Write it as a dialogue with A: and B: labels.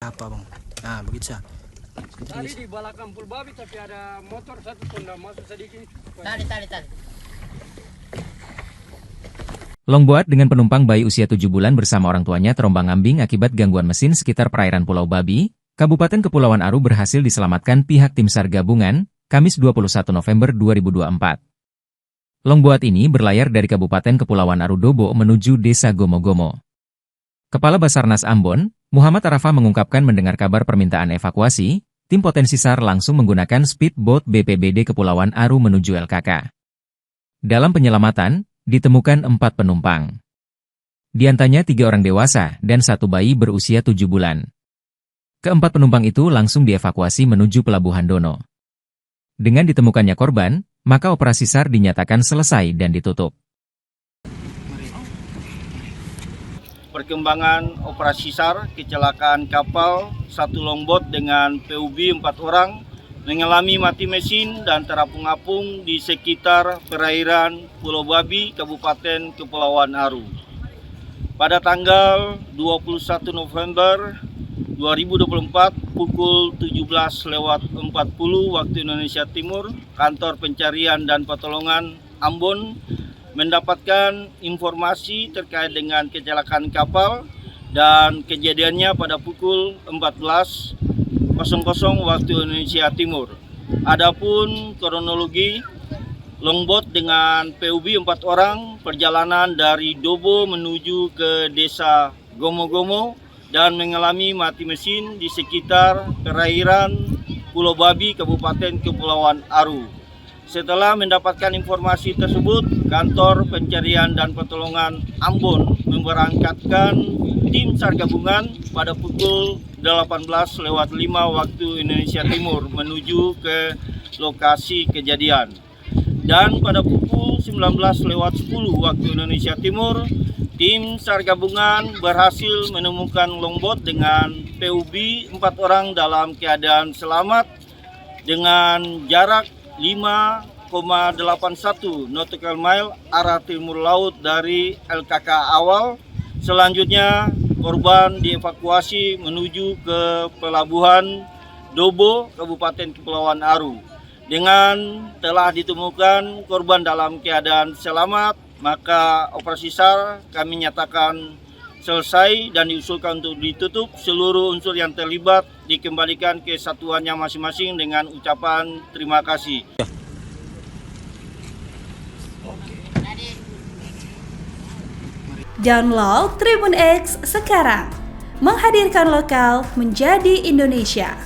A: Apa bang? Nah begitu sah.
B: Tadi di belakang Pul Babi tapi ada motor satu Honda masuk sedikit.
C: Tali.
D: Longboat dengan penumpang bayi usia 7 bulan bersama orang tuanya terombang-ambing akibat gangguan mesin sekitar perairan Pulau Babi, Kabupaten Kepulauan Aru berhasil diselamatkan pihak Tim SAR Gabungan, Kamis 21 November 2024. Longboat ini berlayar dari Kabupaten Kepulauan Aru Dobo menuju Desa Gomo-Gomo. Kepala Basarnas Ambon, Muhammad Arafah mengungkapkan mendengar kabar permintaan evakuasi, tim potensi SAR langsung menggunakan speedboat BPBD Kepulauan Aru menuju LKK. Dalam penyelamatan, ditemukan 4 penumpang. Di antaranya 3 orang dewasa dan 1 bayi berusia 7 bulan. Keempat penumpang itu langsung dievakuasi menuju Pelabuhan Dono. Dengan ditemukannya korban, maka operasi SAR dinyatakan selesai dan ditutup.
E: Perkembangan operasi SAR, kecelakaan kapal, 1 longboat dengan PUB 4 orang, mengalami mati mesin dan terapung-apung di sekitar perairan Pulau Babi, Kabupaten Kepulauan Aru. Pada tanggal 21 November 2024 pukul 17.40 waktu Indonesia Timur, Kantor Pencarian dan Pertolongan Ambon mendapatkan informasi terkait dengan kecelakaan kapal dan kejadiannya pada pukul 14.00 waktu Indonesia Timur. Adapun kronologi, longboat dengan PUB 4 orang perjalanan dari Dobo menuju ke Desa Gomo-Gomo dan mengalami mati mesin di sekitar perairan Pulau Babi, Kabupaten Kepulauan Aru. Setelah mendapatkan informasi tersebut, Kantor Pencarian dan Pertolongan Ambon memberangkatkan tim SAR gabungan pada pukul 18.05 waktu Indonesia Timur menuju ke lokasi kejadian. Dan pada pukul 19.10 waktu Indonesia Timur, tim SAR gabungan berhasil menemukan longboat dengan PUB 4 orang dalam keadaan selamat dengan jarak 5,81 nautical mile arah timur laut dari LKK awal. Selanjutnya korban dievakuasi menuju ke Pelabuhan Dobo, Kabupaten Kepulauan Aru. Dengan telah ditemukan korban dalam keadaan selamat, maka operasi SAR kami nyatakan selesai dan diusulkan untuk ditutup. Seluruh unsur yang terlibat dikembalikan ke satuannya masing-masing dengan ucapan terima kasih.
F: Download Tribun X sekarang, menghadirkan lokal menjadi Indonesia.